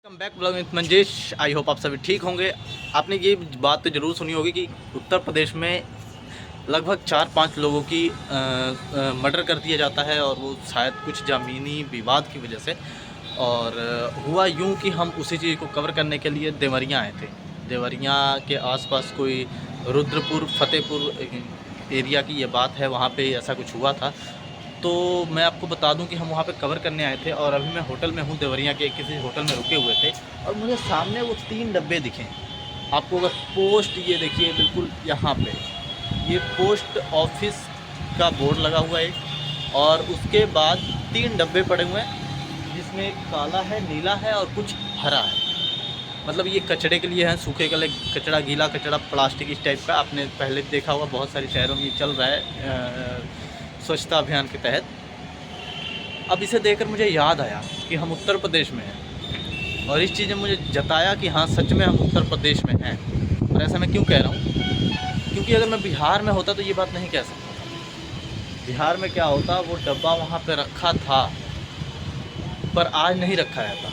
Welcome back blog with Manjesh. I hope आप सभी ठीक होंगे। आपने ये बात तो ज़रूर सुनी होगी कि उत्तर प्रदेश में लगभग 4-5 लोगों की मर्डर कर दिया जाता है और वो शायद कुछ ज़मीनी विवाद की वजह से। और हुआ यूं कि हम उसी चीज़ को कवर करने के लिए देवरिया आए थे। देवरिया के आसपास कोई रुद्रपुर फतेहपुर एरिया की ये बात है, वहाँ पे ऐसा कुछ हुआ था। तो मैं आपको बता दूं कि हम वहाँ पे कवर करने आए थे और अभी मैं होटल में हूँ, देवरिया के किसी होटल में रुके हुए थे और मुझे सामने वो 3 डब्बे दिखे। आपको अगर पोस्ट ये देखिए बिल्कुल यहाँ पे ये पोस्ट ऑफिस का बोर्ड लगा हुआ है और उसके बाद 3 डब्बे पड़े हुए हैं जिसमें एक काला है, नीला है और कुछ हरा है। मतलब ये कचड़े के लिए है, सूखे के लिए कचड़ा, गीला कचड़ा, प्लास्टिक इस टाइप का। आपने पहले देखा होगा, बहुत सारे शहरों में चल रहा है स्वच्छता अभियान के तहत। अब इसे देखकर मुझे याद आया कि हम उत्तर प्रदेश में हैं और इस चीज़ ने मुझे जताया कि हाँ सच में हम उत्तर प्रदेश में हैं। और ऐसा मैं क्यों कह रहा हूँ, क्योंकि अगर मैं बिहार में होता तो ये बात नहीं कह सकता था। बिहार में क्या होता, वो डब्बा वहाँ पे रखा था पर आज नहीं रखा रहता।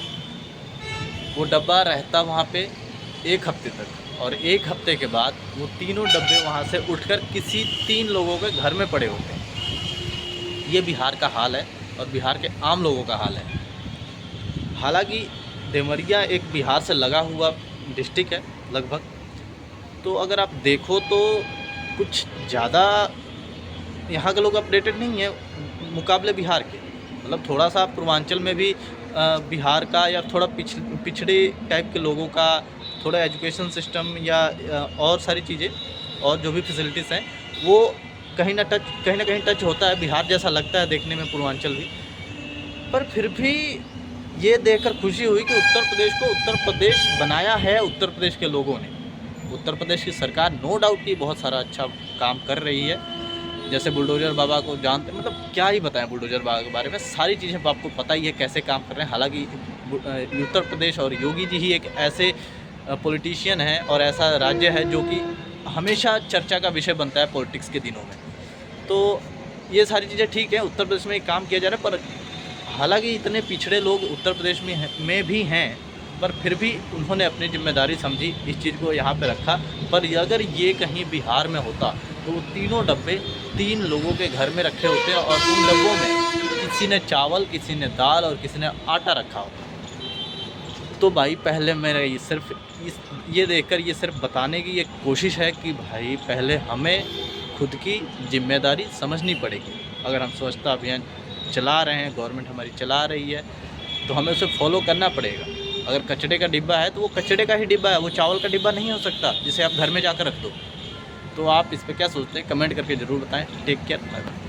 वो डब्बा रहता वहाँ पे 1 हफ्ते तक और 1 हफ्ते के बाद वो तीनों डब्बे वहाँ से उठकर किसी 3 लोगों के घर में पड़े होते हैं। ये बिहार का हाल है और बिहार के आम लोगों का हाल है। हालांकि देवरिया एक बिहार से लगा हुआ डिस्ट्रिक्ट है लगभग, तो अगर आप देखो तो कुछ ज़्यादा यहाँ के लोग अपडेटेड नहीं है मुकाबले बिहार के। मतलब थोड़ा सा पूर्वांचल में भी बिहार का या थोड़ा पिछड़े टाइप के लोगों का थोड़ा एजुकेशन सिस्टम या और सारी चीज़ें और जो भी फैसिलिटीज़ हैं वो कहीं ना कहीं टच होता है। बिहार जैसा लगता है देखने में पूर्वांचल भी, पर फिर भी ये देखकर खुशी हुई कि उत्तर प्रदेश को उत्तर प्रदेश बनाया है उत्तर प्रदेश के लोगों ने। उत्तर प्रदेश की सरकार नो डाउट की बहुत सारा अच्छा काम कर रही है। जैसे बुलडोजर बाबा को जानते, मतलब क्या ही बताएं बुलडोजर बाबा के बारे में, सारी चीज़ें आपको पता ही है कैसे काम कर रहे हैं। हालांकि उत्तर प्रदेश और योगी जी ही एक ऐसे पॉलिटिशियन हैं और ऐसा राज्य है जो कि हमेशा चर्चा का विषय बनता है पॉलिटिक्स के दिनों में। तो ये सारी चीज़ें ठीक है, उत्तर प्रदेश में काम किया जा रहा है। पर हालांकि इतने पिछड़े लोग उत्तर प्रदेश में भी हैं, पर फिर भी उन्होंने अपनी जिम्मेदारी समझी, इस चीज़ को यहाँ पे रखा। पर अगर ये कहीं बिहार में होता तो वो तीनों डब्बे 3 लोगों के घर में रखे होते हैं और उन डब्बों में किसी ने चावल, किसी ने दाल और किसी ने आटा रखा होता। तो भाई पहले मेरा ये देखकर ये सिर्फ बताने की एक कोशिश है कि भाई पहले हमें खुद की जिम्मेदारी समझनी पड़ेगी। अगर हम स्वच्छता अभियान चला रहे हैं, गवर्नमेंट हमारी चला रही है, तो हमें उसे फॉलो करना पड़ेगा। अगर कचड़े का डिब्बा है तो वो कचड़े का ही डिब्बा है, वो चावल का डिब्बा नहीं हो सकता जिसे आप घर में जाकर रख दो। तो आप इस पर क्या सोचते हैं, कमेंट करके ज़रूर बताएं। Take care, bye bye.